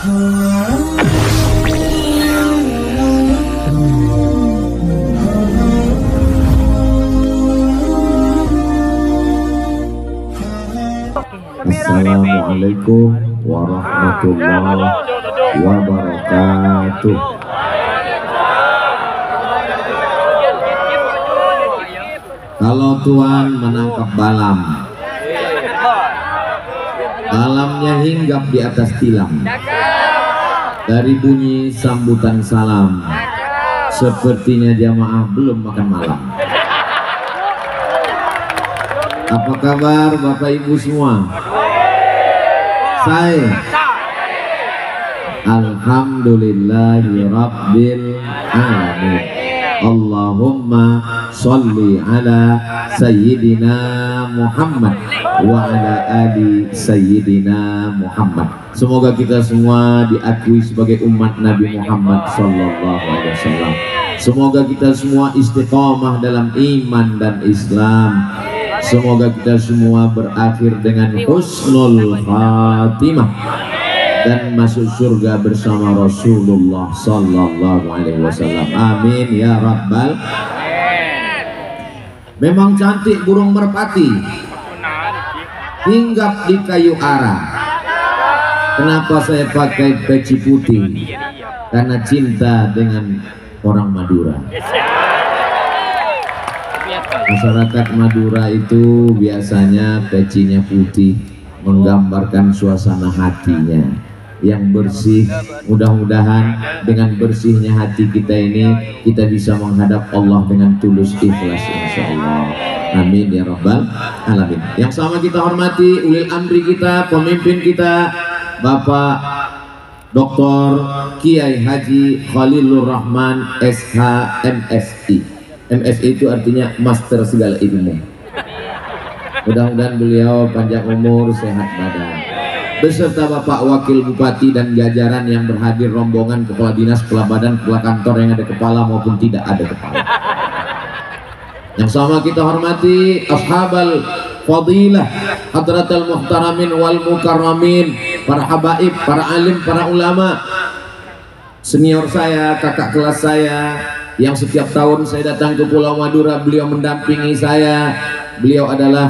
Assalamualaikum warahmatullahi wabarakatuh. Kalau Tuhan menangkap balam, balamnya hinggap di atas tilam. Dari bunyi sambutan salam, sepertinya jamaah belum makan malam. Apa kabar Bapak Ibu semua? Saya alhamdulillahi rabbil alamin. Allahumma sholli ala sayyidina Muhammad wa ala ali sayyidina Muhammad. Semoga kita semua diakui sebagai umat Nabi Muhammad sallallahu alaihi wasallam. Semoga kita semua istiqomah dalam iman dan Islam. Semoga kita semua berakhir dengan husnul khatimah dan masuk surga bersama Rasulullah sallallahu alaihi wasallam. Amin ya rabbal. Memang cantik burung merpati hinggap di kayu ara. Kenapa saya pakai peci putih? Karena cinta dengan orang Madura. Masyarakat Madura itu biasanya pecinya putih, menggambarkan suasana hatinya yang bersih. Mudah-mudahan dengan bersihnya hati kita ini, kita bisa menghadap Allah dengan tulus ikhlas insyaallah. Amin ya rabbal alamin. Yang sama kita hormati ulil amri kita, pemimpin kita, Bapak Dr. Kiai Haji Khalilur Rahman SH MSI. MSI itu artinya Master Segala Ilmu. Mudah-mudahan beliau panjang umur, sehat badan, beserta Bapak Wakil Bupati dan jajaran yang berhadir, rombongan kepala dinas, kepala badan, kepala kantor yang ada kepala maupun tidak ada kepala. Yang sama kita hormati ashabal fadilah, hadratal muhtaramin wal mukarramin, para habaib, para alim, para ulama, senior saya, kakak kelas saya, yang setiap tahun saya datang ke Pulau Madura, beliau mendampingi saya. Beliau adalah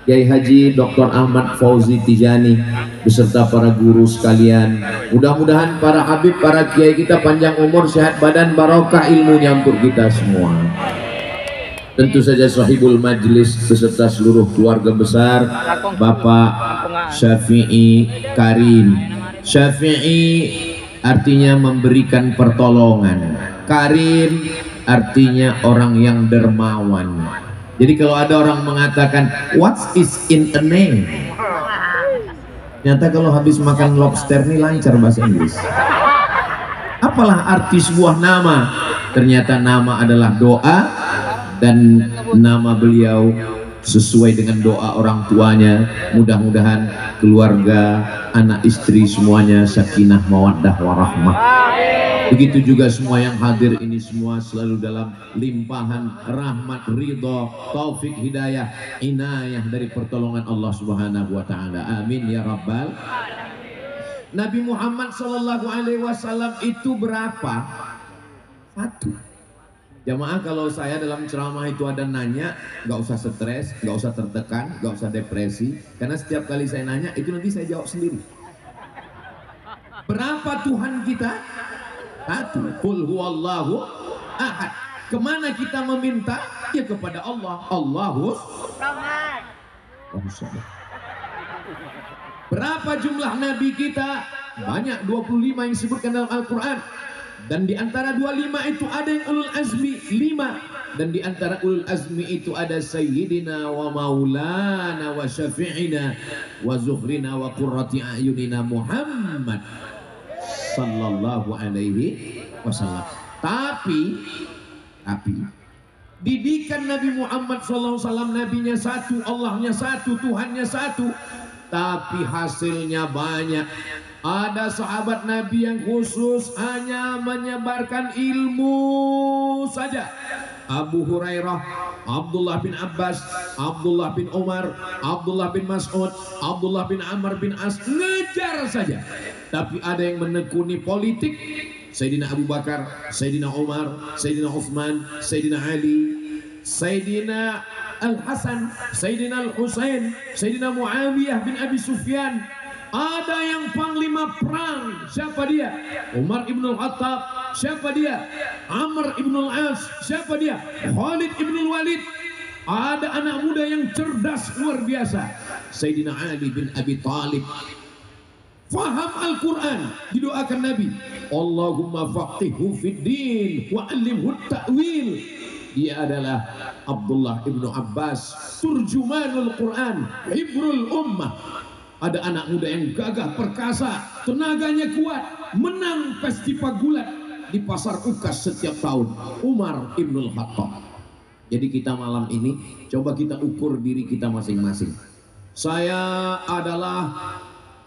Kiai Haji Dr. Ahmad Fauzi Tijani beserta para guru sekalian. Mudah-mudahan para habib, para kiai kita panjang umur, sehat badan, barokah ilmunya untuk kita semua. Tentu saja sahibul majlis beserta seluruh keluarga besar Bapak Syafi'i Karim. Syafi'i artinya memberikan pertolongan, Karim artinya orang yang dermawan. Jadi kalau ada orang mengatakan what is in a name, ternyata kalau habis makan lobster ini lancar bahasa Inggris. Apalah arti sebuah nama? Ternyata nama adalah doa, dan nama beliau sesuai dengan doa orang tuanya. Mudah-mudahan keluarga, anak istri semuanya sakinah mawaddah warahmah. Begitu juga semua yang hadir ini semua selalu dalam limpahan rahmat, ridho, taufik, hidayah, inayah dari pertolongan Allah Subhanahu wa taala. Amin ya rabbal. Nabi Muhammad sallallahu alaihi wasallam itu berapa? Satu. Jamaah, kalau saya dalam ceramah itu ada nanya, nggak usah stres, nggak usah tertekan, nggak usah depresi, karena setiap kali saya nanya itu nanti saya jawab sendiri. Berapa Tuhan kita? Satu. Qul huwallahu ahad. Kemana kita meminta? Ya kepada Allah. Allahus samad. Berapa jumlah nabi kita? Banyak, 25 yang disebutkan dalam Al-Quran. Dan di antara 25 itu ada yang ulul azmi 5. Dan di antara ulul azmi itu ada sayyidina wa maulana wa syafi'ina wa zuhrina wa qurrati a'yunina Muhammad sallallahu alaihi wasallam. Tapi didikan Nabi Muhammad sallallahu alaihi wasallam, nabinya satu, Allahnya satu, Tuhannya satu, tapi hasilnya banyak. Ada sahabat Nabi yang khusus hanya menyebarkan ilmu saja, Abu Hurairah, Abdullah bin Abbas, Abdullah bin Umar, Abdullah bin Mas'ud, Abdullah bin Amr bin As, ngejar saja. Tapi ada yang menekuni politik, Sayyidina Abu Bakar, Sayyidina Umar, Sayyidina Uthman, Sayyidina Ali, Sayyidina Al-Hasan, Sayyidina Al-Husain, Sayyidina Muawiyah bin Abi Sufyan. Ada yang panglima perang, siapa dia? Umar ibn al-Khattab, siapa dia? Amr ibn al-As, siapa dia? Khalid ibn al-Walid. Ada anak muda yang cerdas luar biasa, Sayyidina Ali bin Abi Thalib. Faham Al-Quran, didoakan Nabi, Allahumma faqihhu fid din wa 'allimhu ta'wil. Dia adalah Abdullah ibnu Abbas, turjumanul Quran, hibrul ummah. Ada anak muda yang gagah perkasa, tenaganya kuat, menang festival gulat di pasar Ukas setiap tahun, Umar ibnul Khattab. Jadi kita malam ini coba kita ukur diri kita masing-masing. Saya adalah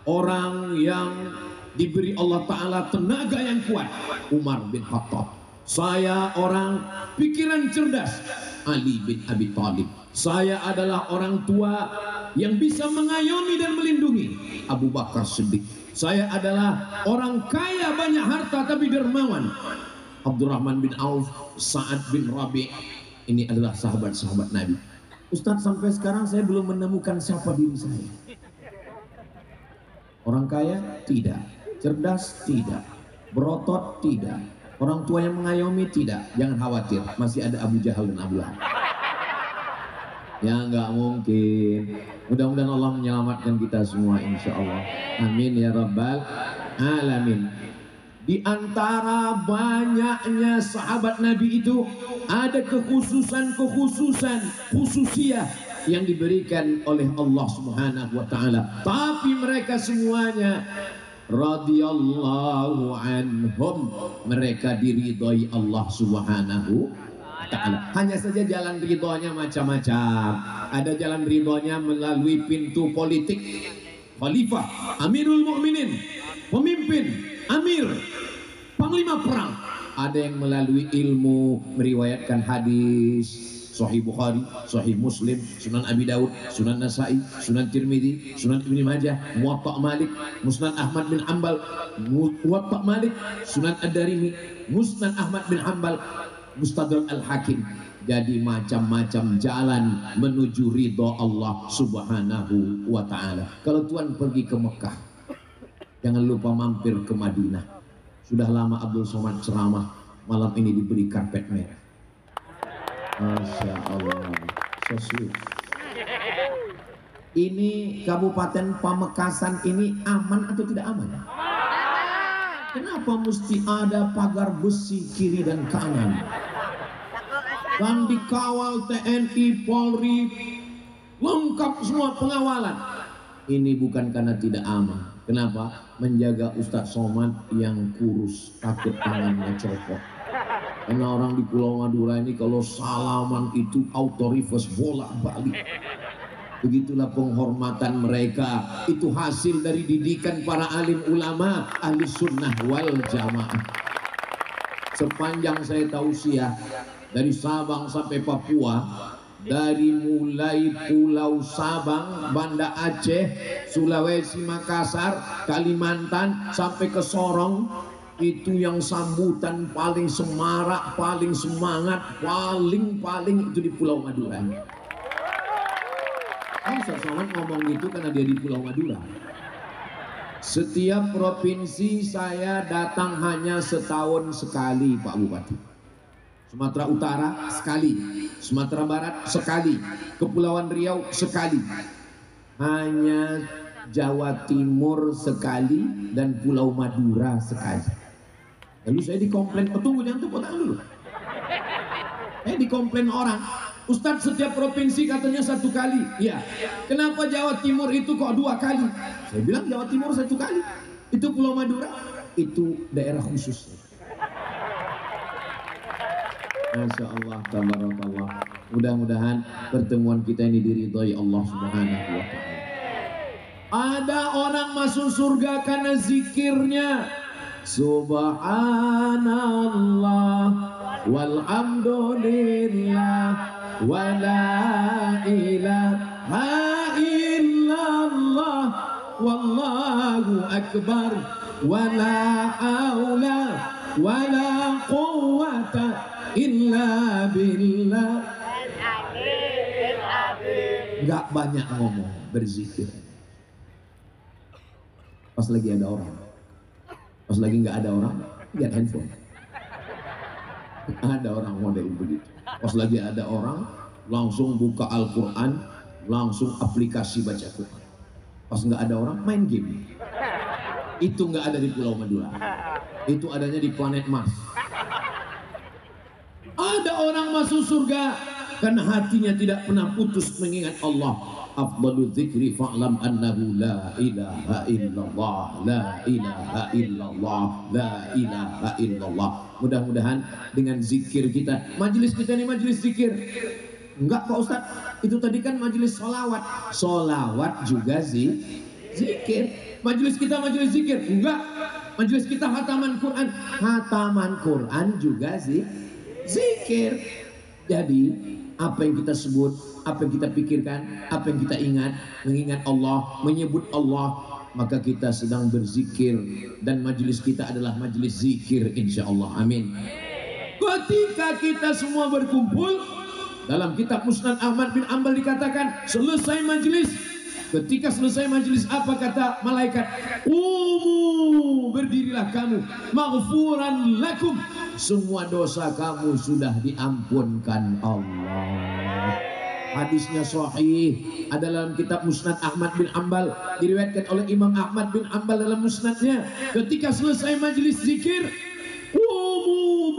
orang yang diberi Allah Ta'ala tenaga yang kuat, Umar bin Khattab. Saya orang pikiran cerdas, Ali bin Abi Thalib. Saya adalah orang tua yang bisa mengayomi dan melindungi, Abu Bakar Siddiq. Saya adalah orang kaya banyak harta tapi dermawan, Abdurrahman bin Auf, Sa'ad bin Rabi'. Ini adalah sahabat-sahabat Nabi. Ustadz, sampai sekarang saya belum menemukan siapa diri saya. Orang kaya? Tidak. Cerdas? Tidak. Berotot? Tidak. Orang tua yang mengayomi? Tidak. Jangan khawatir, masih ada Abu Jahal dan Abu Lahab. Ya nggak mungkin. Mudah-mudahan Allah menyelamatkan kita semua, insya Allah. Amin ya rabbal alamin. Di antara banyaknya sahabat Nabi itu ada khususiah yang diberikan oleh Allah Subhanahu wa Ta'ala. Tapi mereka semuanya radhiyallahu anhum, mereka diridhoi Allah Subhanahu wa Ta'ala. Hanya saja jalan ridhonya macam-macam. Ada jalan ridhonya melalui pintu politik, khalifah, Amirul Mukminin, pemimpin, amir, panglima perang. Ada yang melalui ilmu, meriwayatkan hadis, Sahih Bukhari, Sahih Muslim, Sunan Abi Daud, Sunan Nasai, Sunan Tirmidzi, Sunan Ibnu Majah, Muwatta Malik, Musnad Ahmad bin Hanbal, Muwatta Malik, Sunan Ad-Darimi, Musnad Ahmad bin Hanbal, Mustadrak Al-Hakim. Jadi macam-macam jalan menuju ridho Allah Subhanahu wa Ta'ala. Kalau Tuhan pergi ke Mekah, jangan lupa mampir ke Madinah. Sudah lama Abdul Somad ceramah, malam ini diberi karpet merah. Masya Allah, so sweet. Ini Kabupaten Pamekasan ini aman atau tidak aman? Kenapa mesti ada pagar besi kiri dan kanan? Dan dikawal TNI, Polri, lengkap semua pengawalan. Ini bukan karena tidak aman. Kenapa? Menjaga Ustadz Somad yang kurus, takut tangannya copot. Karena orang di Pulau Madura ini kalau salaman itu auto reverse bolak-balik. Begitulah penghormatan mereka. Itu hasil dari didikan para alim ulama ahli sunnah wal jamaah. Sepanjang saya tausiah dari Sabang sampai Papua, dari mulai Pulau Sabang, Banda Aceh, Sulawesi, Makassar, Kalimantan sampai ke Sorong, itu yang sambutan paling semarak, paling semangat, paling itu di Pulau Madura. Ustaz Somad ngomong gitu karena dia di Pulau Madura. Setiap provinsi saya datang hanya setahun sekali, Pak Bupati. Sumatera Utara sekali, Sumatera Barat sekali, Kepulauan Riau sekali, hanya Jawa Timur sekali, dan Pulau Madura sekali. Lalu saya dikomplain, tunggu jangan tepuk tangan dulu. Saya dikomplain orang, Ustadz setiap provinsi katanya satu kali. Ya, kenapa Jawa Timur itu kok 2 kali? Saya bilang Jawa Timur 1 kali. Itu Pulau Madura, itu daerah khusus. Masya Allah, tabarakallah. Mudah-mudahan pertemuan kita ini diridhoi Allah Subhanahu wa Ta'ala. Ada orang masuk surga karena zikirnya. Subhanallah walhamdulillah wala ilaha illallah wallahu akbar wala haula wala quwwata illa billah. Gak banyak ngomong, berzikir. Pas lagi ada orang, pas lagi nggak ada orang, lihat handphone. Ada orang model begitu. Pas lagi ada orang, langsung buka Al-Quran, langsung aplikasi baca Quran. Pas nggak ada orang, main game. Itu nggak ada di Pulau Madura. Itu adanya di planet Mars. Ada orang masuk surga karena hatinya tidak pernah putus mengingat Allah. Afdalu dzikri fa'lam annahu la ilaha illallah, la ilaha illallah, la ilaha illallah. Mudah-mudahan dengan zikir kita, majelis kita ini majelis zikir. Enggak Pak Ustadz, itu tadi kan majelis solawat. Solawat juga zikir. Majelis kita majelis zikir. Enggak, majelis kita hataman Quran. Hataman Quran juga zikir. Jadi apa yang kita sebut, apa yang kita pikirkan, apa yang kita ingat, mengingat Allah, menyebut Allah, maka kita sedang berzikir dan majelis kita adalah majelis zikir insyaallah. Amin. Ketika kita semua berkumpul, dalam kitab Musnad Ahmad bin Ambal dikatakan selesai majelis. Ketika selesai majelis, apa kata malaikat? Berdirilah kamu, maghfuran lakum, semua dosa kamu sudah diampunkan Allah. Hadisnya sahih, ada dalam kitab Musnad Ahmad bin Ambal, diriwayatkan oleh Imam Ahmad bin Ambal dalam musnadnya. Ketika selesai majelis zikir,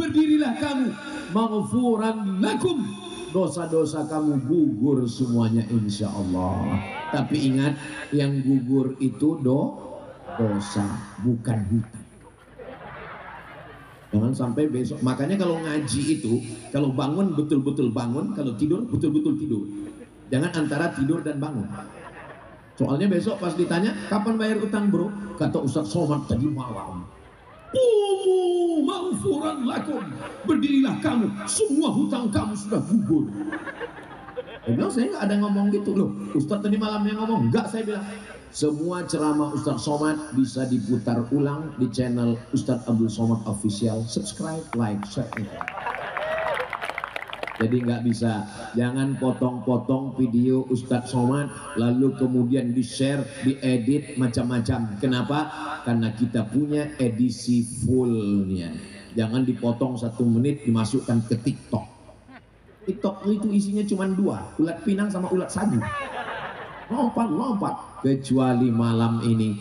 berdirilah kamu, maghfuran lakum, dosa-dosa kamu gugur semuanya insya Allah. Tapi ingat, yang gugur itu dosa, bukan hutang. Jangan sampai besok. Makanya kalau ngaji itu, kalau bangun betul-betul bangun, kalau tidur betul-betul tidur. Jangan antara tidur dan bangun. Soalnya besok pas ditanya, kapan bayar utang bro? Kata Ustaz Somad tadi malam. Maghfuran lakum, berdirilah kamu, semua hutang kamu sudah gugur. Saya nggak ada ngomong gitu loh. Ustaz tadi malam yang ngomong, enggak, saya bilang. Semua ceramah Ustaz Somad bisa diputar ulang di channel Ustaz Abdul Somad Official. Subscribe, like, share. Jadi nggak bisa, jangan potong-potong video Ustaz Somad lalu kemudian di-share, diedit macam-macam. Kenapa? Karena kita punya edisi fullnya. Jangan dipotong 1 menit dimasukkan ke TikTok. TikTok itu isinya cuma 2, ulat pinang sama ulat sagu. Lompat. Kecuali malam ini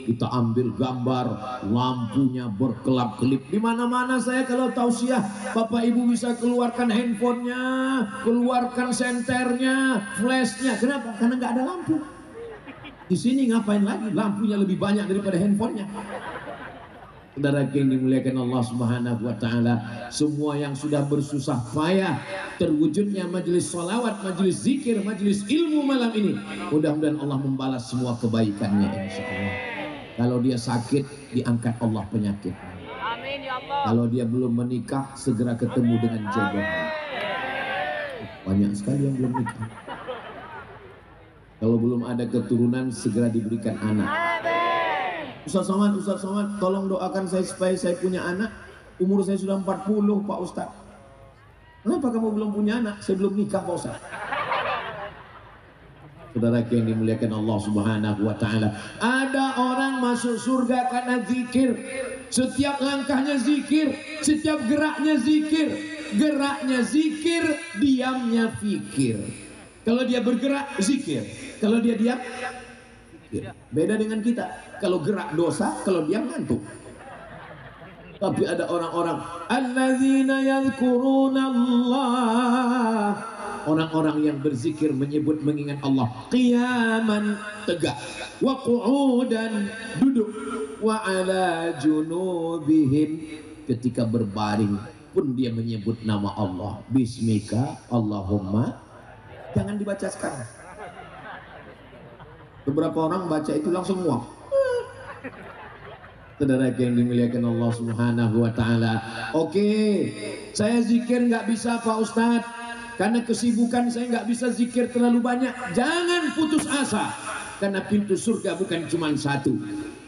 kita ambil gambar, lampunya berkelap-kelip di mana-mana. Saya kalau tausiah, Bapak Ibu bisa keluarkan handphonenya, keluarkan senternya, flashnya. Kenapa? Karena nggak ada lampu. Di sini ngapain lagi? Lampunya lebih banyak daripada handphonenya. Saudara yang dimuliakan Allah Subhanahu wa Ta'ala, semua yang sudah bersusah payah terwujudnya majelis salawat, majelis zikir, majelis ilmu malam ini, mudah-mudahan Allah membalas semua kebaikannya insyaallah. Kalau dia sakit, diangkat Allah penyakit. Amin ya Allah. Kalau dia belum menikah, segera ketemu dengan jodohnya. Banyak sekali yang belum nikah. Kalau belum ada keturunan, segera diberikan anak. Ustaz Somad, tolong doakan saya supaya saya punya anak. Umur saya sudah 40 Pak Ustaz. Kenapa kamu belum punya anak? Saya belum nikah Pak Ustaz. Saudara yang dimuliakan Allah Subhanahu wa Ta'ala, ada orang masuk surga karena zikir. Setiap langkahnya zikir, setiap geraknya zikir. Geraknya zikir, diamnya fikir. Kalau dia bergerak, zikir. Kalau dia diam, beda dengan kita. Kalau gerak dosa, kalau diam ngantuk. Tapi ada orang-orang alladzina yadhkuruna Allah, orang-orang yang berzikir, menyebut, mengingat Allah, qiyaman, tegak, wa qu'udan, duduk, wa ala junubihim, ketika berbaring pun dia menyebut nama Allah. Bismika Allahumma, jangan dibaca sekarang. Beberapa orang baca itu langsung muak. Saudara yang dimuliakan Allah Subhanahu wa taala. Oke, saya zikir nggak bisa Pak Ustadz, karena kesibukan saya nggak bisa zikir terlalu banyak. Jangan putus asa, karena pintu surga bukan cuma satu,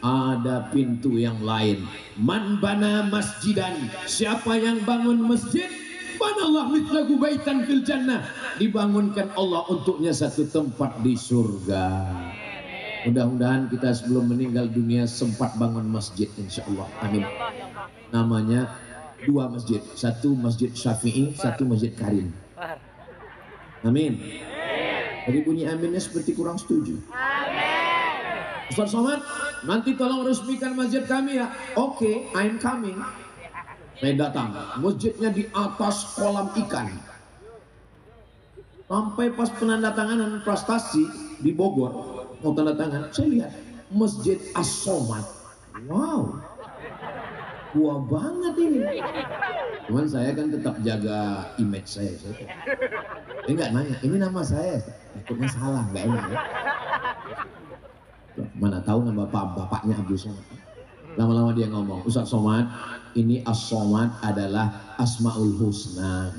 ada pintu yang lain. Man bana masjidan, siapa yang bangun masjid, banallah mithlahu baitan fil jannah, dibangunkan Allah untuknya satu tempat di surga. Mudah-mudahan kita sebelum meninggal dunia sempat bangun masjid, insya Allah. Amin. Namanya dua masjid, satu masjid Syafi'i, satu masjid Karim. Amin. Jadi bunyi aminnya seperti kurang setuju. Amin. Ustaz Somad, nanti tolong resmikan masjid kami ya. Oke, I'm coming. Saya datang. Masjidnya di atas kolam ikan. Sampai pas penandatanganan prestasi di Bogor, mau tanda tangan, saya lihat Masjid As-Somad. Wow, tua banget ini. Cuman saya kan tetap jaga image saya. Ini nggak nanya, ini nama saya, takutnya salah, nggak enak ya. Mana tahu nama bapaknya Abdul Somad. Lama-lama dia ngomong, Ustaz Somad, ini As-Somad adalah Asmaul Husna.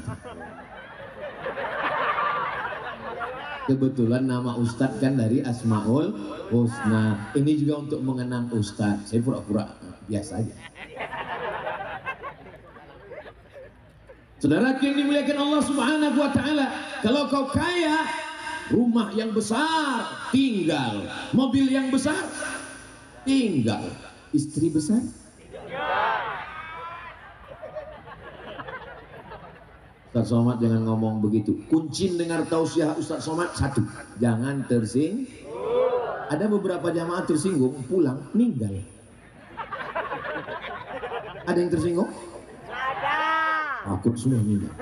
Kebetulan nama Ustadz kan dari Asmaul Husna. Ini juga untuk mengenang Ustadz. Saya pura-pura biasa aja. Saudara yang dimuliakan Allah Subhanahu wa taala, kalau kau kaya, rumah yang besar tinggal, mobil yang besar tinggal, istri besar Ustaz Somad jangan ngomong begitu. Kunci dengar tausiah Ustaz Somad satu, jangan tersinggung. Ada beberapa jamaah tersinggung, pulang ninggal. Ada yang tersinggung? Ada. Takut semua ninggal.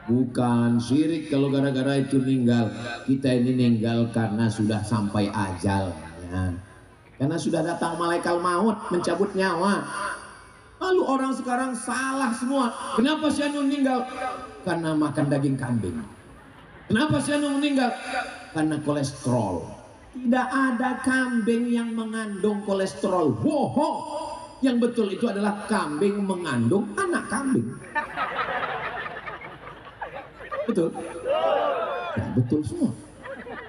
Bukan syirik kalau gara-gara itu ninggal. Kita ini ninggal karena sudah sampai ajalnya. Karena sudah datang malaikat maut mencabut nyawa. Lalu orang sekarang salah semua. Kenapa si Anu meninggal? Karena makan daging kambing. Kenapa si Anu meninggal? Karena kolesterol. Tidak ada kambing yang mengandung kolesterol. Bohong. Yang betul itu adalah kambing mengandung anak kambing. Betul? Ya, betul semua.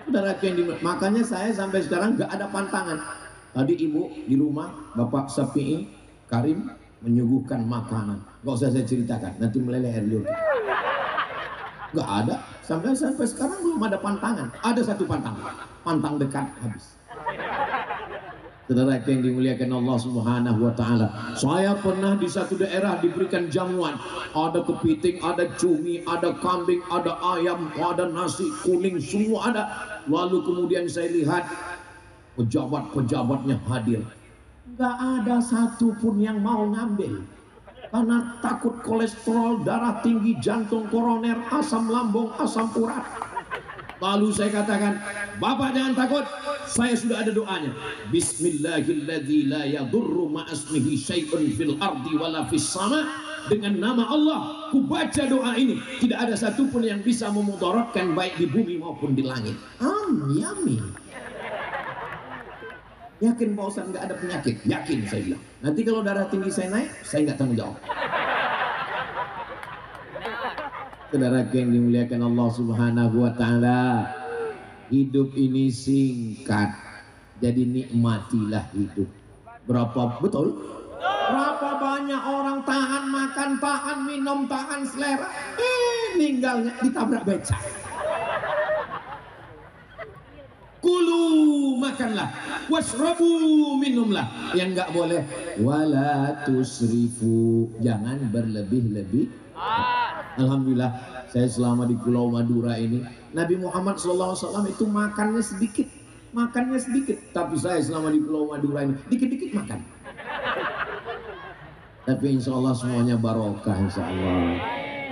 Saudara yang makanya saya sampai sekarang nggak ada pantangan. Tadi ibu di rumah, Bapak Syafi'i Karim menyuguhkan makanan, nggak usah saya ceritakan, nanti meleleh air liur. Nggak ada, sampai sekarang belum ada pantangan. Ada satu pantang dekat habis. Saudara yang dimuliakan Allah Subhanahu wa taala, saya pernah di satu daerah diberikan jamuan, ada kepiting, ada cumi, ada kambing, ada ayam, ada nasi kuning, semua ada. Lalu kemudian saya lihat pejabat-pejabatnya hadir. Nggak ada satupun yang mau ngambil karena takut kolesterol, darah tinggi, jantung koroner, asam lambung, asam urat. Lalu saya katakan, Bapak jangan takut, saya sudah ada doanya. Bismillahilladzi la yadurru ma'asmihi syai'un fil ardi wala fis sama. Dengan nama Allah ku baca doa ini, tidak ada satupun yang bisa memudaratkan baik di bumi maupun di langit. Amin. Yakin Pak Ustaz nggak ada penyakit? Yakin saya bilang. Nanti kalau darah tinggi saya naik, saya nggak tanggung jawab. Saudara yang dimuliakan Allah Subhanahu wa taala, hidup ini singkat, jadi nikmatilah hidup. Berapa betul? Berapa banyak orang tahan makan, tahan minum, tahan selera, meninggalnya ditabrak beca. Kulu makanlah, wasrabu minumlah. Yang nggak boleh, wala tusrifu, jangan berlebih-lebih. Alhamdulillah saya selama di Pulau Madura ini, Nabi Muhammad SAW itu makannya sedikit, tapi saya selama di Pulau Madura ini dikit-dikit makan. Tapi insya Allah semuanya barokah, insya Allah.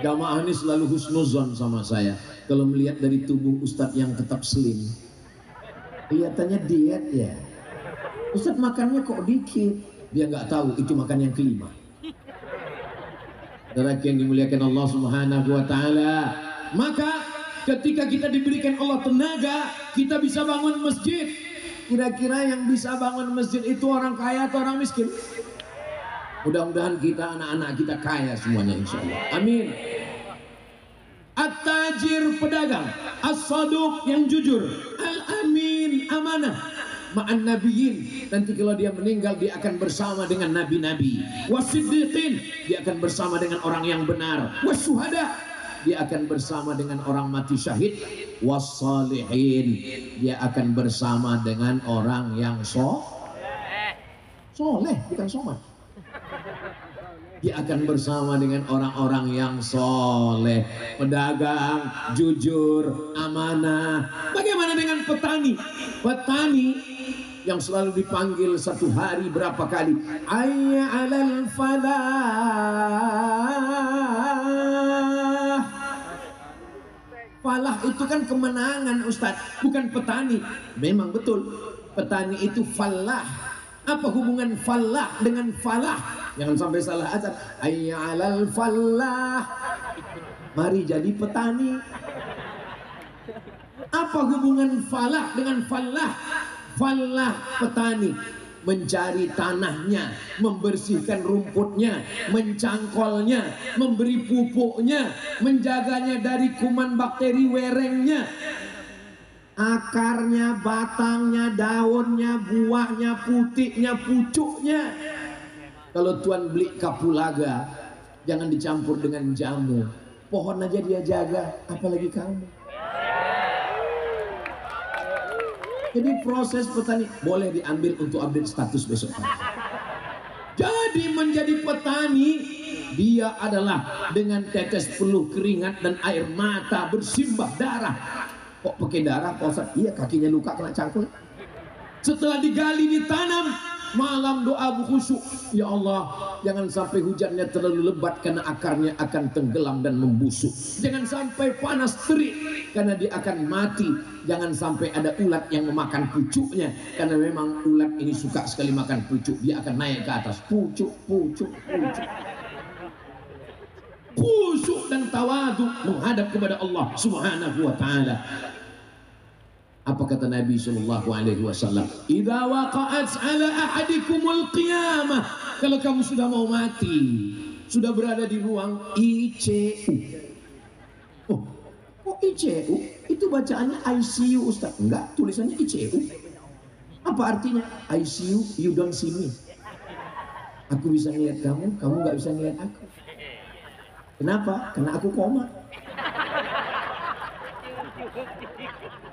Jamaah ini selalu husnuzon sama saya kalau melihat dari tubuh Ustadz yang tetap slim. Kelihatannya diet ya, Ustadz makannya kok dikit. Dia nggak tahu itu makan yang kelima. Saudara yang dimuliakan Allah Subhanahu wa taala, maka ketika kita diberikan Allah tenaga, kita bisa bangun masjid. Kira-kira yang bisa bangun masjid itu orang kaya atau orang miskin? Mudah-mudahan kita, anak-anak kita kaya semuanya insya Allah. Amin. At-tajir, pedagang. As-saduq, yang jujur. Al-amin, amanah. Ma'an nabiyyin, nanti kalau dia meninggal dia akan bersama dengan nabi-nabi. Was-siddiqin, dia akan bersama dengan orang yang benar. Was-syuhada, dia akan bersama dengan orang mati syahid. Was-salihin, dia akan bersama dengan orang yang soleh, bukan somat. Dia akan bersama dengan orang-orang yang soleh, pedagang, jujur, amanah. Bagaimana dengan petani? Petani yang selalu dipanggil satu hari berapa kali? Hayya 'alal falah. Falah itu kan kemenangan, Ustadz, bukan petani. Memang betul, petani itu falah. Apa hubungan falah dengan falah? Jangan sampai salah azan. Hayya 'alal falah. Mari jadi petani. Apa hubungan falah dengan falah? Falah petani, mencari tanahnya, membersihkan rumputnya, mencangkolnya, memberi pupuknya, menjaganya dari kuman bakteri werengnya, akarnya, batangnya, daunnya, buahnya, putiknya, pucuknya. Kalau tuan beli kapulaga, jangan dicampur dengan jamu. Pohon aja dia jaga, apalagi kamu. Jadi proses petani boleh diambil untuk update status besok. Jadi menjadi petani, dia adalah dengan tetes peluh keringat dan air mata bersimbah darah. Kok pakai darah, Pak Ustadz? Iya, kakinya luka kena cangkul. Setelah digali, ditanam, malam doa khusyuk, ya Allah, jangan sampai hujannya terlalu lebat karena akarnya akan tenggelam dan membusuk. Jangan sampai panas terik karena dia akan mati. Jangan sampai ada ulat yang memakan pucuknya, karena memang ulat ini suka sekali makan pucuk. Dia akan naik ke atas, pucuk, pucuk, pucuk. Khusyuk dan tawadu menghadap kepada Allah Subhanahu wa ta'ala. Apa kata Nabi sallallahu alaihi wasallam? Idza waqa'at 'ala ahadikumul qiyamah. Kalau kamu sudah mau mati, sudah berada di ruang ICU. Oh, kok ICU? Itu bacaannya ICU, Ustaz. Enggak, tulisannya ICU. Apa artinya? ICU, you don't see me. Aku bisa ngeliat kamu, kamu nggak bisa ngeliat aku. Kenapa? Karena aku koma.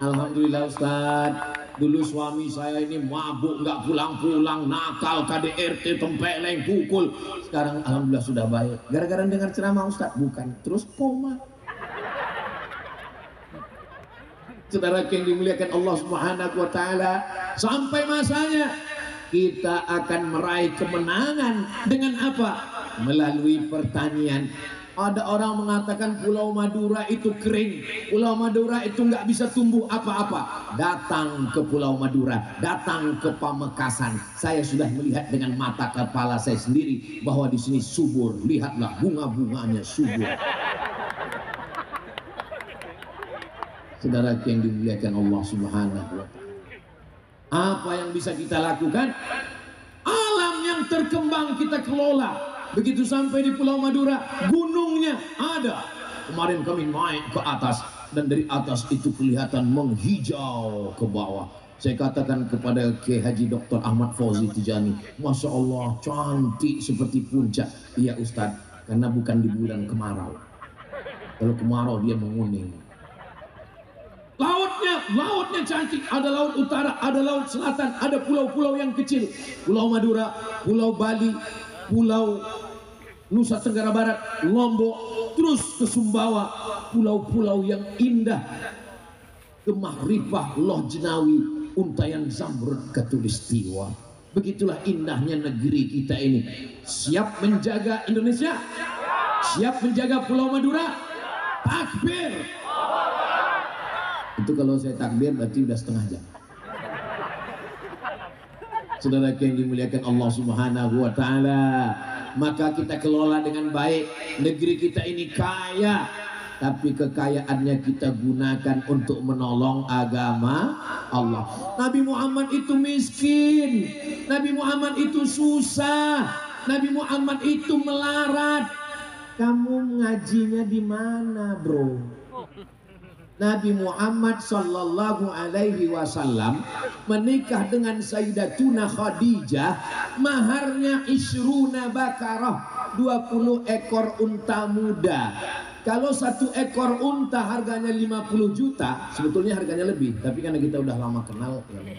Alhamdulillah Ustaz, dulu suami saya ini mabuk, nggak pulang-pulang, nakal, KDRT, tempeleng, pukul. Sekarang alhamdulillah sudah baik. Gara-gara dengar ceramah Ustaz? Bukan, terus koma. Saudara yang dimuliakan Allah Subhanahu wa ta'ala, sampai masanya kita akan meraih kemenangan dengan apa? Melalui pertanian. Ada orang mengatakan Pulau Madura itu kering, Pulau Madura itu nggak bisa tumbuh apa-apa. Datang ke Pulau Madura, datang ke Pamekasan. Saya sudah melihat dengan mata kepala saya sendiri bahwa di sini subur. Lihatlah bunga-bunganya subur. Saudara yang dimuliakan Allah Subhanahu wa ta'ala, apa yang bisa kita lakukan? Alam yang terkembang kita kelola. Begitu sampai di Pulau Madura, gunungnya ada. Kemarin kami naik ke atas, dan dari atas itu kelihatan menghijau ke bawah. Saya katakan kepada Kiai Haji Dr. Ahmad Fauzi Tijani, Masya Allah, cantik seperti puncak. Iya Ustadz, karena bukan di bulan kemarau. Kalau kemarau dia menguning. Lautnya cantik, ada laut utara, ada laut selatan, ada pulau-pulau yang kecil. Pulau Madura, Pulau Bali, Pulau Nusa Tenggara Barat, Lombok, terus ke Sumbawa, pulau-pulau yang indah. Gemah Ripah, Loh Jenawi, Untayan Zamrud, Katulistiwa. Begitulah indahnya negeri kita ini. Siap menjaga Indonesia? Siap menjaga Pulau Madura? Takbir! Itu kalau saya takbir berarti udah setengah jam. Saudara yang dimuliakan Allah Subhanahu wa ta'ala, maka kita kelola dengan baik. Negeri kita ini kaya, tapi kekayaannya kita gunakan untuk menolong agama Allah. Nabi Muhammad itu miskin, Nabi Muhammad itu susah, Nabi Muhammad itu melarat. Kamu ngajinya di mana, bro? Nabi Muhammad sallallahu alaihi wasallam menikah dengan Sayyidatuna Khadijah, maharnya isruna bakarah, 20 ekor unta muda. Kalau 1 ekor unta harganya 50 juta, sebetulnya harganya lebih, tapi karena kita udah lama kenal ya.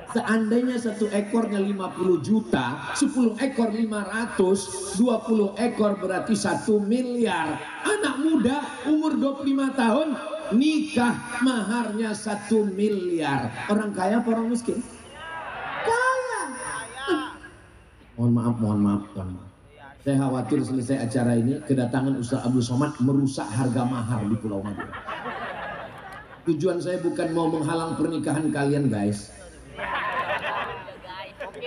Seandainya 1 ekornya 50 juta, 10 ekor 500, 20 ekor berarti 1 miliar. Anak muda umur 25 tahun nikah maharnya 1 miliar. Orang kaya apa orang miskin? Kaya. Mohon maaf. Saya khawatir selesai acara ini kedatangan Ustaz Abdul Somad merusak harga mahar di Pulau Madura. Tujuan saya bukan mau menghalang pernikahan kalian, guys.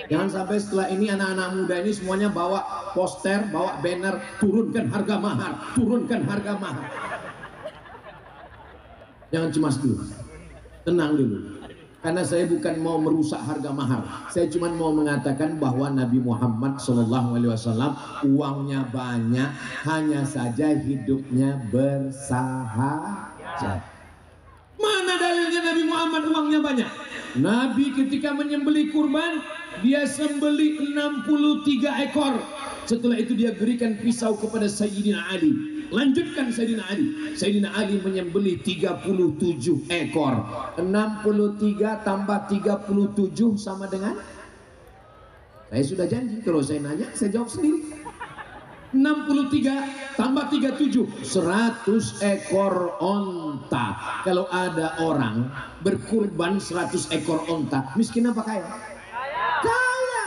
Jangan sampai setelah ini anak-anak muda ini semuanya bawa poster, bawa banner, turunkan harga mahar, turunkan harga mahar. Jangan cemas dulu, tenang dulu. Karena saya bukan mau merusak harga mahar. Saya cuma mau mengatakan bahwa Nabi Muhammad SAW uangnya banyak, hanya saja hidupnya bersahaja. Mana dalilnya Nabi Muhammad uangnya banyak? Nabi ketika menyembelih kurban, dia sembelih 63 ekor. Setelah itu dia berikan pisau kepada Sayyidina Ali. Lanjutkan Sayyidina Ali. Sayyidina Ali menyembelih 37 ekor. 63 tambah 37 sama dengan? Saya sudah janji, kalau saya nanya saya jawab sendiri. 63 tambah 37, 100 ekor onta. Kalau ada orang berkurban 100 ekor onta, miskin apa kaya? Kaya.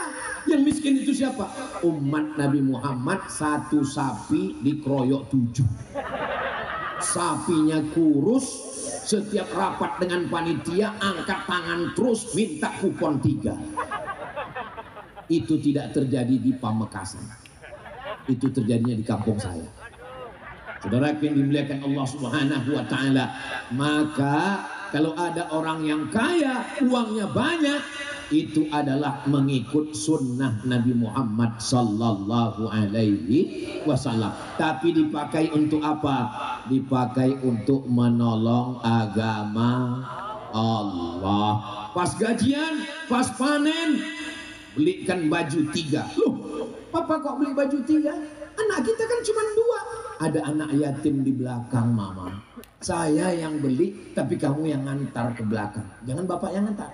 Yang miskin itu siapa? Umat Nabi Muhammad. 1 sapi dikeroyok 7. Sapinya kurus, setiap rapat dengan panitia angkat tangan terus minta kupon 3. Itu tidak terjadi di Pamekasan. Itu terjadinya di kampung saya. Saudara yang dimuliakan Allah Subhanahu wa taala, maka kalau ada orang yang kaya, uangnya banyak, itu adalah mengikut sunnah Nabi Muhammad sallallahu alaihi wasallam. Tapi dipakai untuk apa? Dipakai untuk menolong agama Allah. Pas gajian, pas panen, belikan baju 3. Loh, Papa kok beli baju 3? Anak kita kan cuma 2. Ada anak yatim di belakang, Mama. Saya yang beli, tapi kamu yang ngantar ke belakang. Jangan bapak yang ngantar.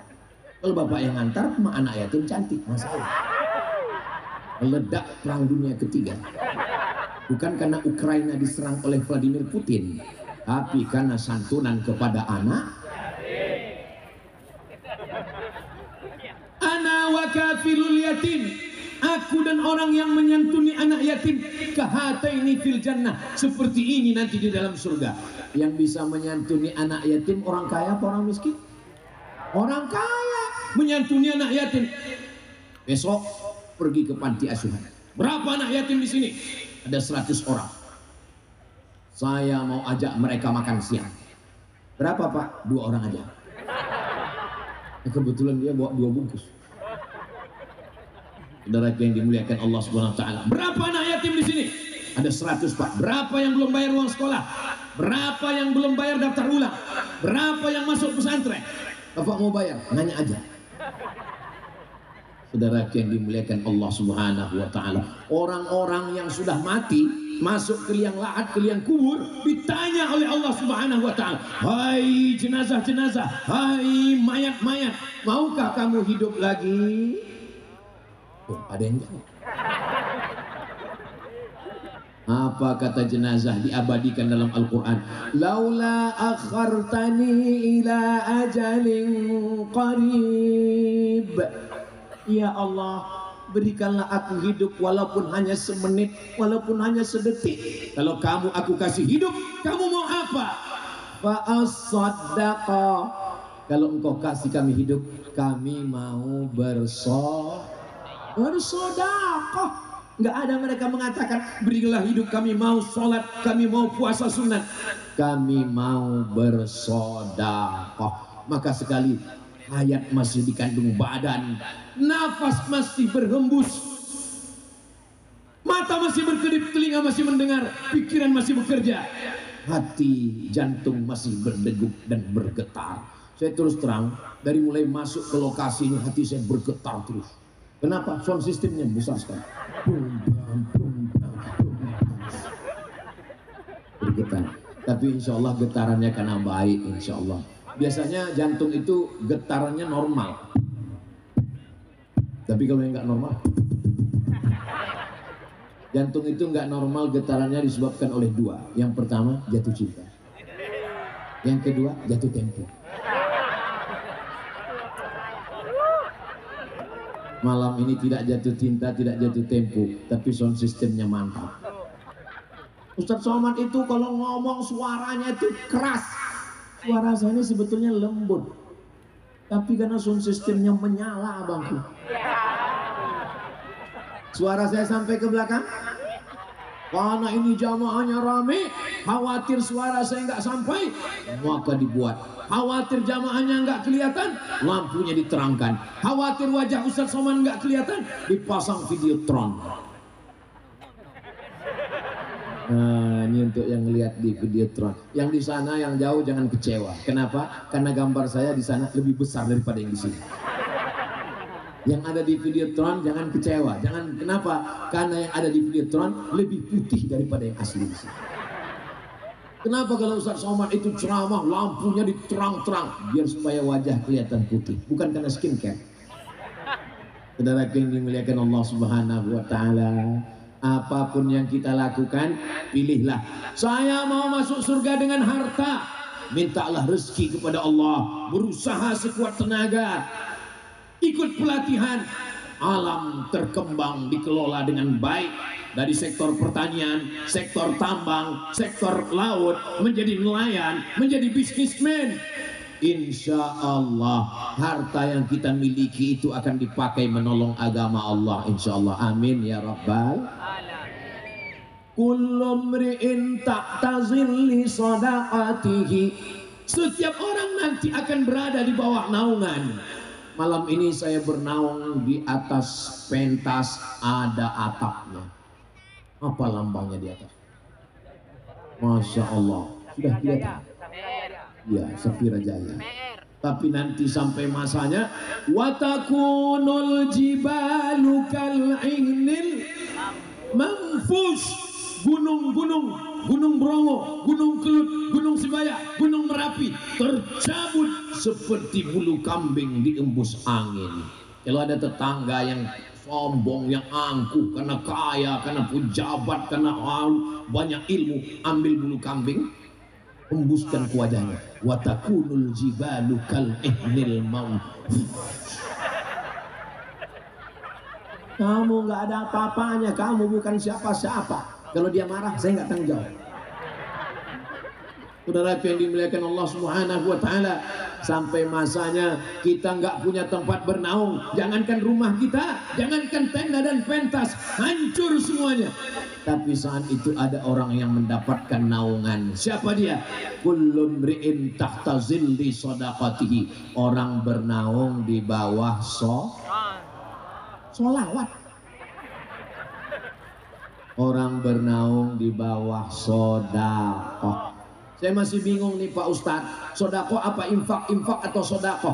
Kalau bapak yang ngantar, anak yatim cantik, masalah. Meledak perang dunia ketiga. Bukan karena Ukraina diserang oleh Vladimir Putin, tapi karena santunan kepada anak. Ana wa kafilul yatim. Aku dan orang yang menyantuni anak yatim, kahataini fil jannah, seperti ini nanti di dalam surga. Yang bisa menyantuni anak yatim orang kaya apa orang miskin? Orang kaya menyantuni anak yatim. Besok pergi ke panti asuhan. Berapa anak yatim di sini? Ada 100 orang. Saya mau ajak mereka makan siang. Berapa, Pak? 2 orang aja. Kebetulan dia bawa 2 bungkus. Saudara yang dimuliakan Allah Subhanahu wa taala. Berapa anak yatim di sini? Ada 100, Pak. Berapa yang belum bayar uang sekolah? Berapa yang belum bayar daftar ulang? Berapa yang masuk pesantren? Bapak mau bayar? Nanya aja. Saudara yang dimuliakan Allah Subhanahu wa taala. Orang-orang yang sudah mati masuk ke liang lahat, ke liang kubur, ditanya oleh Allah Subhanahu wa taala, "Hai jenazah-jenazah, hai mayat-mayat, maukah kamu hidup lagi?" Oh, ada yang jawab. Apa kata jenazah diabadikan dalam Al-Quran? Laula akhartani ila ajalin qarib. Ya Allah, berikanlah aku hidup walaupun hanya semenit, walaupun hanya sedetik. Kalau kamu aku kasih hidup, kamu mau apa? Fa as-saddaqa. Kalau engkau kasih kami hidup, kami mau bersedekah. Nggak ada mereka mengatakan berilah hidup kami mau sholat, kami mau puasa sunat, kami mau bersedekah. Maka sekali hayat masih dikandung badan, nafas masih berhembus, mata masih berkedip, telinga masih mendengar, pikiran masih bekerja, hati jantung masih berdegup dan bergetar. Saya terus terang, dari mulai masuk ke lokasi ini hati saya bergetar terus. Kenapa? Sound sistemnya besar sekali. Bergetar. Tapi insya Allah getarannya karena baik, insya Allah. Biasanya jantung itu getarannya normal. Tapi kalau yang nggak normal, jantung itu nggak normal getarannya disebabkan oleh dua. Yang pertama jatuh cinta. Yang kedua jatuh tempo. Malam ini tidak jatuh cinta, tidak jatuh tempo, tapi sound sistemnya mantap. Ustadz Somad itu kalau ngomong suaranya itu keras. Suara saya ini sebetulnya lembut, tapi karena sound sistemnya menyala abangku. Suara saya sampai ke belakang. Karena ini jamaahnya rame, khawatir suara saya nggak sampai, maka dibuat. Khawatir jamaahnya nggak kelihatan, lampunya diterangkan. Khawatir wajah Ustadz Somad nggak kelihatan, dipasang videotron. Nah, ini untuk yang lihat di videotron. Yang di sana, yang jauh jangan kecewa. Kenapa? Karena gambar saya di sana lebih besar daripada yang di sini. Yang ada di videotron jangan kecewa. Jangan, kenapa? Karena yang ada di videotron lebih putih daripada yang asli di sini. Kenapa kalau Ustadz Somad itu ceramah lampunya diterang-terang? Biar supaya wajah kelihatan putih, bukan karena skincare. Saudara yang dimuliakan Allah Subhanahu wa taala, apapun yang kita lakukan, pilihlah. Saya mau masuk surga dengan harta, mintalah rezeki kepada Allah, berusaha sekuat tenaga, ikut pelatihan. Alam terkembang dikelola dengan baik, dari sektor pertanian, sektor tambang, sektor laut, menjadi nelayan, menjadi bisnismen. Insya Allah harta yang kita miliki itu akan dipakai menolong agama Allah, insya Allah. Amin ya rabbal alamin. Kullu mri'in ta'tazil li sadaqatihi. Setiap orang nanti akan berada di bawah naungan. Malam ini saya bernaung di atas pentas, ada atapnya. Apa lambangnya di atas? Masya Allah, sudah kelihatan. Ya, Safira Jaya. Tapi nanti sampai masanya, watakunul jibalu kal'inil manfush. Gunung-gunung, Gunung Bromo, Gunung Kelut, Gunung Sebaya, Gunung Merapi tercabut seperti bulu kambing diembus angin. Kalau ada tetangga yang sombong, yang angkuh karena kaya, karena pejabat, karena banyak ilmu, ambil bulu kambing, embuskan ke wajahnya. Watakunul jibalu kal'ihnil maut. Kamu nggak ada apa-apanya, kamu bukan siapa-siapa. Kalau dia marah, saya nggak tanggung jawab. Saudara yang dimuliakan Allah Subhanahu wa taala, sampai masanya kita nggak punya tempat bernaung. Jangankan rumah kita, jangankan tenda dan pentas, hancur semuanya. Tapi saat itu ada orang yang mendapatkan naungan. Siapa dia? Kullu mri'in tahta zilli shadaqatihi. Orang bernaung di bawah sholawat. Orang bernaung di bawah sodakoh. Saya masih bingung nih Pak Ustadz, sodakoh apa infak? Infak atau sodakoh?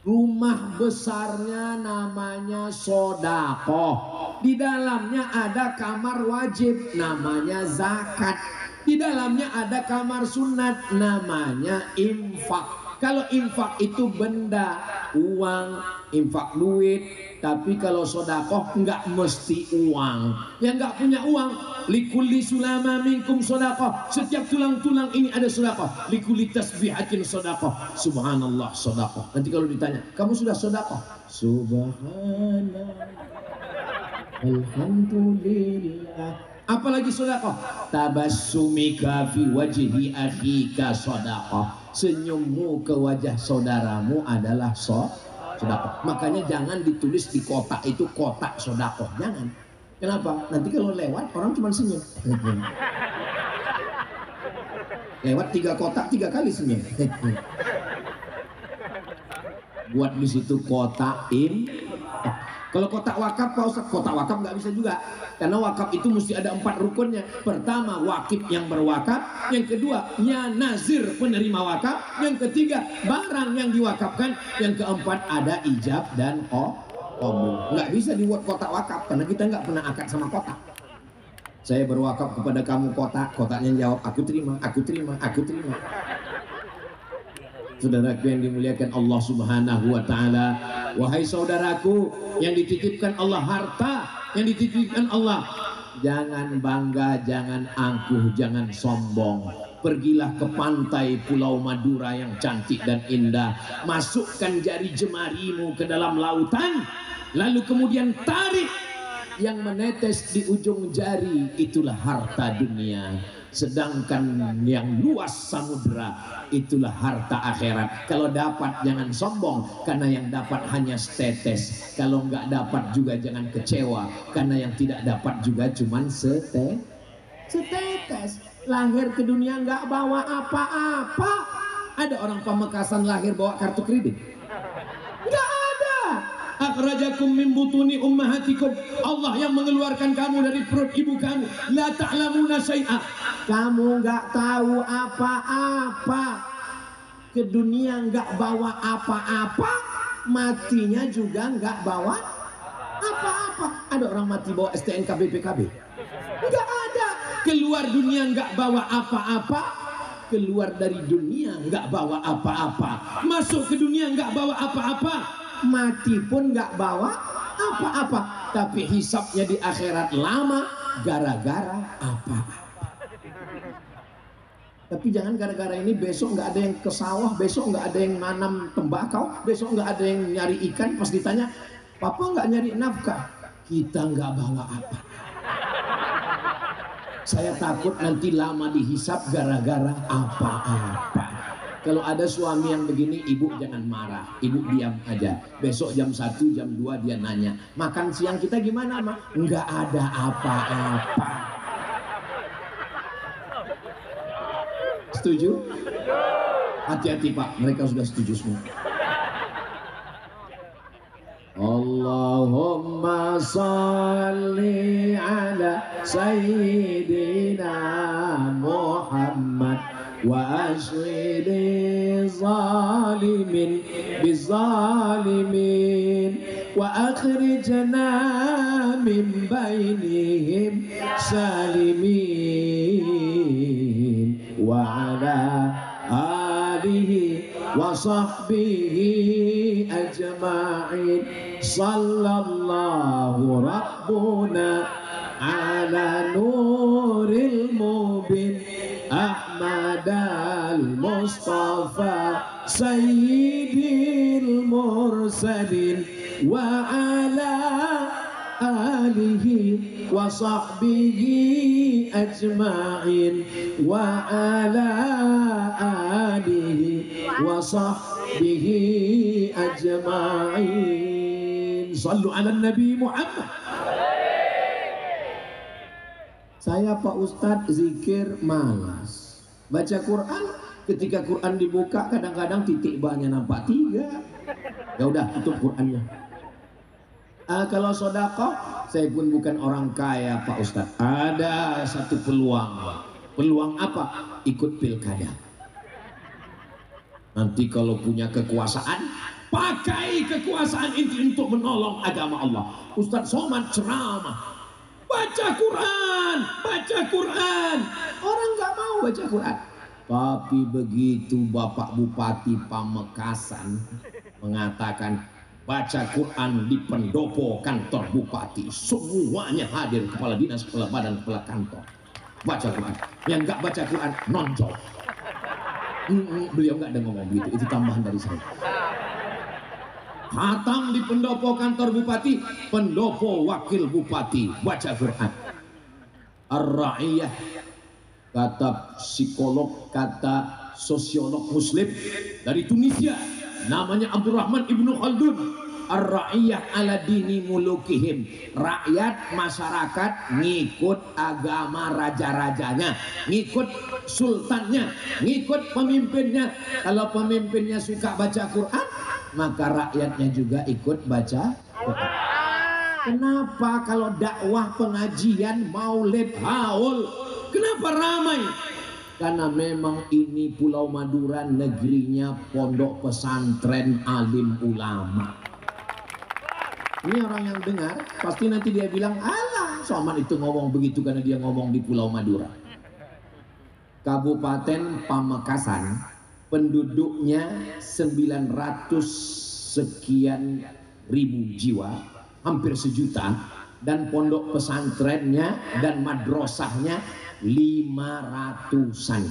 Rumah besarnya namanya sodakoh, di dalamnya ada kamar wajib namanya zakat, di dalamnya ada kamar sunat namanya infak. Kalau infak itu benda, uang, infak duit. Tapi kalau sodakoh nggak mesti uang. Yang nggak punya uang, likulli sulama minkum sodakoh. Setiap tulang-tulang ini ada sodakoh. Likulli tasbihatin sodakoh. Subhanallah sodakoh. Nanti kalau ditanya, kamu sudah sodakoh? Subhanallah, alhamdulillah. Apalagi sodakoh? Tabassumika fi wajhi akhika sodakoh. Senyummu ke wajah saudaramu adalah sodakoh. sedekah. Makanya jangan ditulis di kotak itu kotak sedekah, jangan. Kenapa? Nanti kalau lewat orang cuma senyum. Lewat 3 kotak 3 kali senyum. Buat di situ kotak Kalau kotak wakaf, Pak Ustaz, kotak wakaf nggak bisa juga, karena wakaf itu mesti ada 4 rukunnya. Pertama, wakif yang berwakaf. Yang kedua, ya nazir penerima wakaf. Yang ketiga, barang yang diwakafkan. Yang keempat, ada ijab dan qabul. Nggak bisa dibuat kotak wakaf, karena kita nggak pernah akad sama kotak. Saya berwakaf kepada kamu kotak, kotaknya jawab, aku terima, aku terima, aku terima. Saudaraku yang dimuliakan Allah Subhanahu wa Ta'ala, wahai saudaraku yang dititipkan Allah harta, yang dititipkan Allah, jangan bangga, jangan angkuh, jangan sombong. Pergilah ke pantai Pulau Madura yang cantik dan indah, masukkan jari jemarimu ke dalam lautan, lalu kemudian tarik, yang menetes di ujung jari itulah harta dunia. Sedangkan yang luas samudera itulah harta akhirat. Kalau dapat jangan sombong, karena yang dapat hanya setetes. Kalau nggak dapat juga jangan kecewa, karena yang tidak dapat juga cuman setetes. Lahir ke dunia nggak bawa apa-apa. Ada orang Pamekasan lahir bawa kartu kredit? Nggak ada. Akhrajakum min butuni ummahatikum, Allah yang mengeluarkan kamu dari perut ibu kamu. La ta'lamuna syai'a, kamu nggak tahu apa-apa. Ke dunia nggak bawa apa-apa, matinya juga nggak bawa apa-apa. Ada orang mati bawa STNK BPKB? Nggak ada. Keluar dunia nggak bawa apa-apa, keluar dari dunia nggak bawa apa-apa, masuk ke dunia nggak bawa apa-apa, mati pun nggak bawa apa-apa. Tapi hisapnya di akhirat lama gara-gara apa-apa. Tapi jangan gara-gara ini besok nggak ada yang ke sawah, besok nggak ada yang nanam tembakau, besok nggak ada yang nyari ikan. Pas ditanya, papa nggak nyari nafkah? Kita nggak bawa apa. Saya takut nanti lama dihisap gara-gara apa-apa. Kalau ada suami yang begini, ibu jangan marah, ibu diam aja. Besok jam 1, jam 2 dia nanya, makan siang kita gimana, Ma? Nggak ada apa-apa. Setuju? Hati-hati Pak, mereka sudah setuju semua. Allahumma salli ala sayyidina Muhammad wa ashghili zalimin bizalimin wa akhrijna min bainihim salimin wa ala alihi wa sahbihi ajma'in. Sallallahu rabbuna ala nuril mubin Ahmad al-Mustafa sayyidil mursalin wa ala alihi wa sahbihi ajma'in wa ala alihi wa sahbihi ajma'in. Sallu ala Nabi Muhammad. Saya Pak Ustadz zikir malas, baca Quran, ketika Quran dibuka kadang-kadang titik banyak nampak 3. Ya udah tutup Qurannya. Kalau sedekah, saya pun bukan orang kaya Pak Ustadz. Ada satu peluang. Peluang apa? Ikut pilkada. Nanti kalau punya kekuasaan, pakai kekuasaan itu untuk menolong agama Allah. Ustadz Somad ceramah, baca Quran, baca Quran. Orang nggak mau baca Quran. Tapi begitu Bapak Bupati Pamekasan mengatakan baca Quran di pendopo kantor bupati, semuanya hadir, kepala dinas, kepala badan, kepala kantor, baca Quran. Yang nggak baca Quran nonjol. Beliau nggak ada ngomong begitu, itu tambahan dari saya. Hatam di pendopo kantor bupati, pendopo wakil bupati, baca Quran. Ar-Ra'iyah, kata psikolog, kata sosiolog muslim dari Tunisia, namanya Abdurrahman Ibnu Khaldun. Ar-ra'iyah ala dini mulukihim, rakyat masyarakat ngikut agama raja-rajanya, ngikut sultannya, ngikut pemimpinnya. Kalau pemimpinnya suka baca Quran, maka rakyatnya juga ikut baca Quran. Kenapa kalau dakwah, pengajian, maulid, haul, kenapa ramai? Karena memang ini Pulau Madura negerinya pondok pesantren alim ulama. Ini orang yang dengar pasti nanti dia bilang, alah Somad itu ngomong begitu karena dia ngomong di Pulau Madura. Kabupaten Pamekasan penduduknya 900 sekian ribu jiwa, hampir sejuta, dan pondok pesantrennya dan madrasahnya 500-an.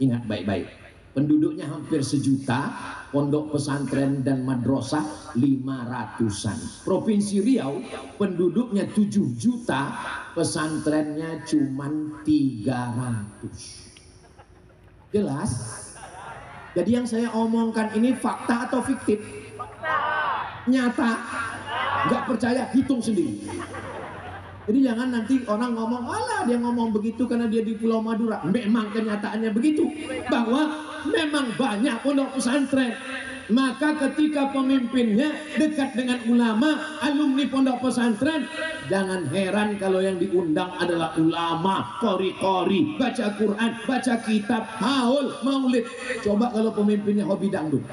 Ingat baik-baik, penduduknya hampir sejuta, pondok pesantren dan madrasah 500-an. Provinsi Riau penduduknya 7 juta, pesantrennya cuman 300. Jelas? Jadi yang saya omongkan ini fakta atau fiktif? Nyata. Nggak percaya, hitung sendiri. Jadi jangan nanti orang ngomong, alah dia ngomong begitu karena dia di Pulau Madura. Memang kenyataannya begitu, bahwa memang banyak pondok pesantren. Maka ketika pemimpinnya dekat dengan ulama, alumni pondok pesantren, jangan heran kalau yang diundang adalah ulama, kori-kori, baca Quran, baca kitab, haul, maulid. Coba kalau pemimpinnya hobi dangdut,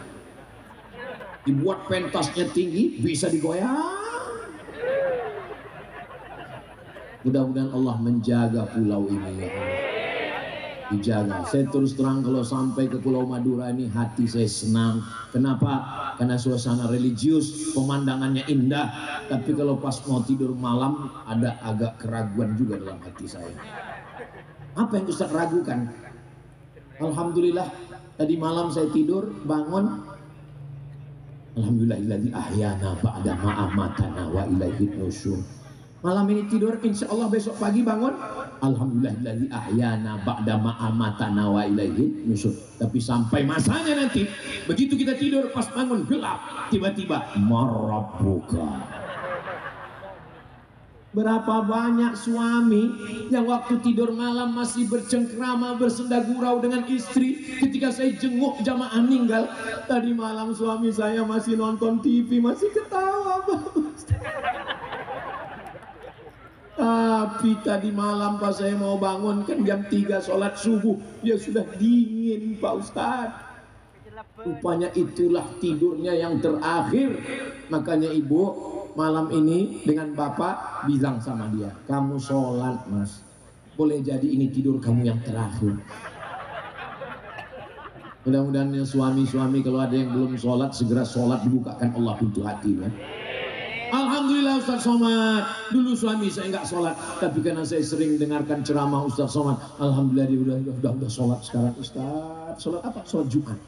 dibuat pentasnya tinggi, bisa digoyang. Mudah-mudahan Allah menjaga pulau ini, ya Allah. Dijaga. Saya terus terang kalau sampai ke Pulau Madura ini hati saya senang. Kenapa? Karena suasana religius, pemandangannya indah. Tapi kalau pas mau tidur malam ada agak keraguan juga dalam hati saya. Apa yang Ustaz ragukan? Alhamdulillah tadi malam saya tidur bangun, alhamdulillahilladzi ahyana ba'da ma amatana wa ilaihin nusyur. Malam ini tidur, insya Allah besok pagi bangun, alhamdulillahilladzi ahyana ba'da ma amatana wa ilaihin nusyur. Tapi sampai masanya nanti, begitu kita tidur pas bangun gelap, tiba-tiba marabbuka. Berapa banyak suami yang waktu tidur malam masih bercengkrama, bersenda gurau dengan istri. Ketika saya jenguk jamaah meninggal, tadi malam suami saya masih nonton TV, masih ketawa. Tapi tadi malam pas saya mau bangun kan jam 3 sholat subuh, dia sudah dingin Pak Ustadz. Rupanya itulah tidurnya yang terakhir. Makanya ibu malam ini dengan bapak bilang sama dia, kamu sholat mas, boleh jadi ini tidur kamu yang terakhir. Mudah-mudahan ya suami-suami kalau ada yang belum sholat, segera sholat, dibukakan Allah pintu hatinya. Alhamdulillah Ustaz Somad, dulu suami saya nggak sholat, tapi karena saya sering dengarkan ceramah Ustaz Somad, alhamdulillah dia udah sholat sekarang. Ustaz, sholat apa? Sholat Jumat.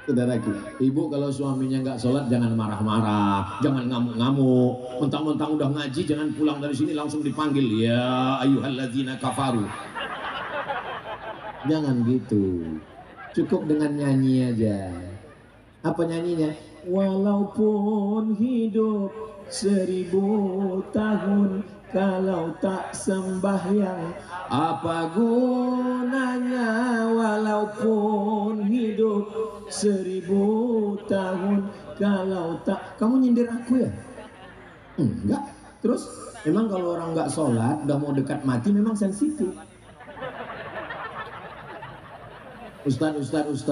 Saudaraku, ibu kalau suaminya nggak sholat jangan marah-marah, jangan ngamuk-ngamuk. Mentang-mentang udah ngaji, jangan pulang dari sini langsung dipanggil ya ayyuhalladzina kafaru. Jangan gitu, cukup dengan nyanyi aja. Apa nyanyinya? Walaupun hidup 1000 tahun, kalau tak sembahyang apa gunanya? Walaupun hidup 1000 tahun, kalau tak... Kamu nyindir aku ya? Enggak. Terus memang kalau orang nggak sholat udah mau dekat mati memang sensitif. Ustadz,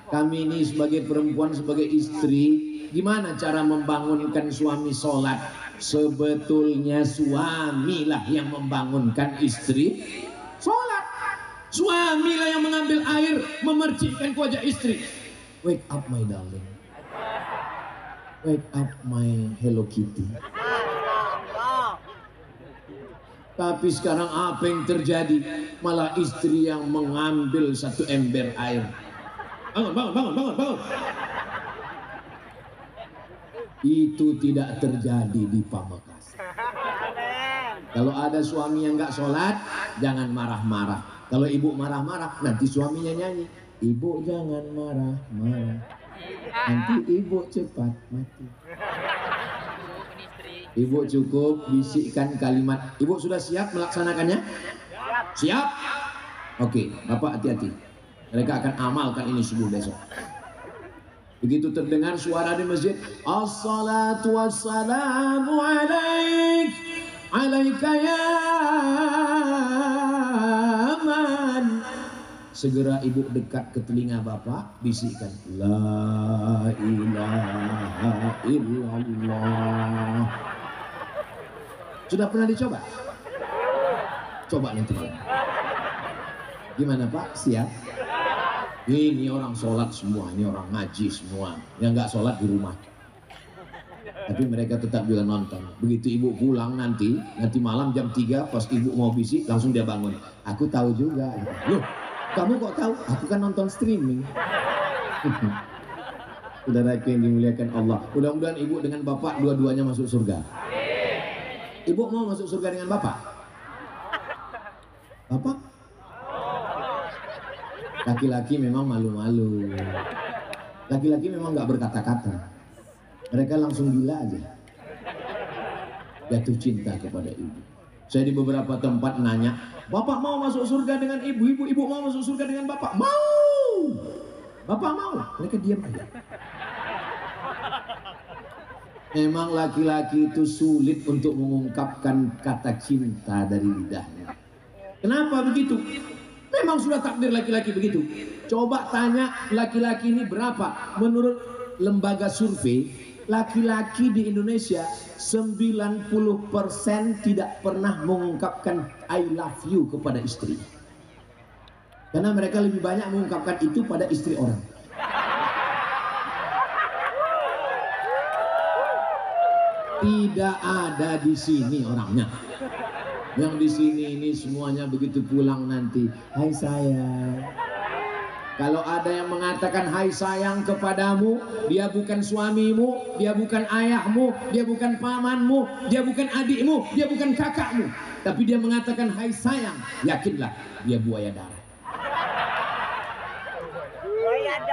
kami ini sebagai perempuan, sebagai istri, gimana cara membangunkan suami sholat? Sebetulnya suamilah yang membangunkan istri sholat. Suamilah yang mengambil air, memercikkan ke wajah istri. Wake up my darling, wake up my Hello Kitty. Tapi sekarang apa yang terjadi? Malah istri yang mengambil satu ember air. Bangun. Itu tidak terjadi di Pamekasan. Kalau ada suami yang nggak sholat, jangan marah-marah. Kalau ibu marah-marah, nanti suaminya nyanyi. Ibu jangan marah-marah, nanti ibu cepat mati. Ibu cukup bisikkan kalimat. Ibu sudah siap melaksanakannya? Siap? Oke, Bapak hati-hati. Mereka akan amalkan ini subuh besok. Begitu terdengar suara di masjid, assalatu wassalamu alaik, alaika ya man. Segera ibu dekat ke telinga bapak, bisikkan la ilaha illallah. Sudah pernah dicoba? Coba nanti malam. Gimana Pak? Siap? Ini orang sholat semua, ini orang ngaji semua. Yang nggak sholat di rumah, tapi mereka tetap juga nonton. Begitu ibu pulang nanti malam jam 3 pas ibu mau bisik, langsung dia bangun. Aku tahu juga. Loh, kamu kok tahu? Aku kan nonton streaming. Saudaraku yang dimuliakan Allah, mudah-mudahan ibu dengan bapak dua-duanya masuk surga. Ibu mau masuk surga dengan bapak? Bapak? Laki-laki memang malu-malu. Laki-laki memang nggak berkata-kata. Mereka langsung gila aja, jatuh cinta kepada ibu. Saya di beberapa tempat nanya, bapak mau masuk surga dengan ibu? Ibu mau masuk surga dengan bapak? Mau. Bapak mau? Mereka diam aja. Memang laki-laki itu sulit untuk mengungkapkan kata cinta dari lidahnya. Kenapa begitu? Memang sudah takdir laki-laki begitu. Coba tanya laki-laki ini berapa? Menurut lembaga survei, laki-laki di Indonesia 90% tidak pernah mengungkapkan I love you kepada istri. Karena mereka lebih banyak mengungkapkan itu pada istri orang. Tidak ada di sini orangnya. Yang di sini ini semuanya begitu pulang nanti, hai sayang. Kalau ada yang mengatakan hai sayang kepadamu, dia bukan suamimu, dia bukan ayahmu, dia bukan pamanmu, dia bukan adikmu, dia bukan kakakmu, tapi dia mengatakan hai sayang, yakinlah dia buaya darat.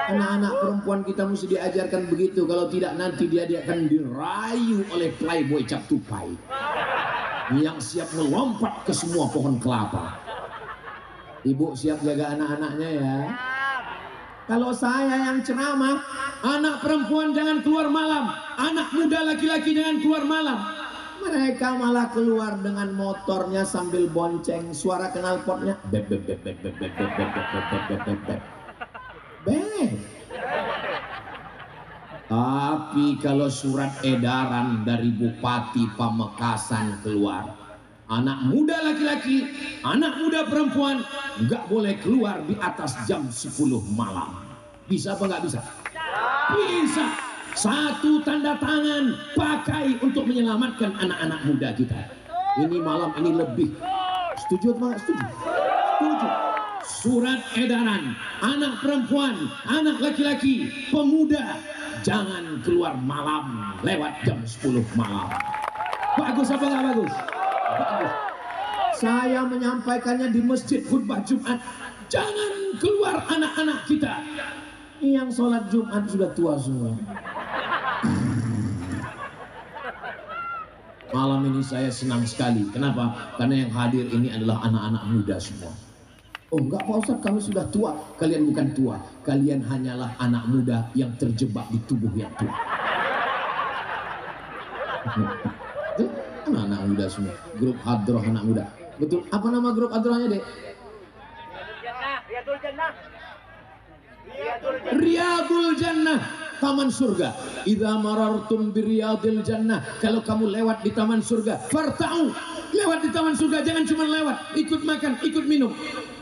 Anak-anak perempuan kita mesti diajarkan begitu. Kalau tidak nanti dia akan dirayu oleh playboy cap tupai yang siap melompat ke semua pohon kelapa. Ibu siap jaga anak-anaknya ya. Kalau saya yang ceramah, anak perempuan jangan keluar malam, anak muda laki-laki jangan keluar malam. Mereka malah keluar dengan motornya sambil bonceng, suara knalpotnya beb beb beb beb beb beb beb beb beb beb beb beb. Tapi kalau surat edaran dari Bupati Pamekasan keluar, anak muda laki-laki, anak muda perempuan nggak boleh keluar di atas jam 10 malam. Bisa apa nggak bisa? Bisa. Satu tanda tangan pakai untuk menyelamatkan anak-anak muda kita. Ini malam ini lebih. Setuju atau nggak setuju? Setuju. Surat edaran, anak perempuan, anak laki-laki, pemuda, jangan keluar malam lewat jam 10 malam. Bagus apa nggak bagus? Bagus. Saya menyampaikannya di masjid khutbah Jumat. Jangan keluar anak-anak kita. Yang sholat Jumat sudah tua semua. Malam ini saya senang sekali. Kenapa? Karena yang hadir ini adalah anak-anak muda semua. Oh enggak Pak Ustadz, kami sudah tua. Kalian bukan tua, kalian hanyalah anak muda yang terjebak di tubuh yang tua. Anak-anak muda semua, grup hadroh anak muda. Betul, apa nama grup hadrohnya dek? Riyadul Jannah. Riyadul Jannah, taman surga. Idza marartum biriyadil jannah, kalau kamu lewat di taman surga, farta'u, lewat di taman surga, jangan cuma lewat, ikut makan, ikut minum.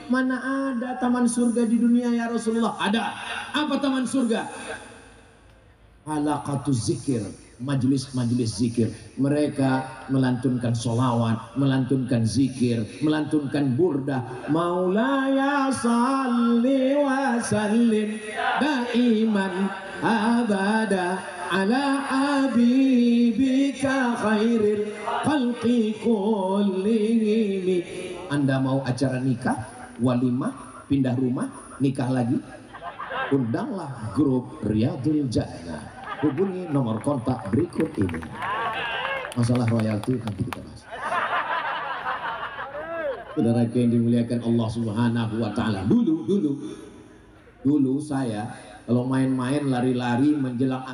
Mana ada taman surga di dunia ya Rasulullah? Ada. Apa taman surga? Halaqatuz zikir, majelis-majelis zikir. Mereka melantunkan sholawat, melantunkan zikir, melantunkan burdah. Maulaya salli wa sallim daiman abada ala habibika khairil khalqi kullihim. Anda mau acara nikah, walimah, pindah rumah, nikah lagi, undanglah grup Riyadul Jannah, hubungi nomor kontak berikut ini. Masalah royalti nanti kita bahas. Saudara yang dimuliakan Allah Subhanahu wa taala, dulu saya kalau main-main lari-lari menjelang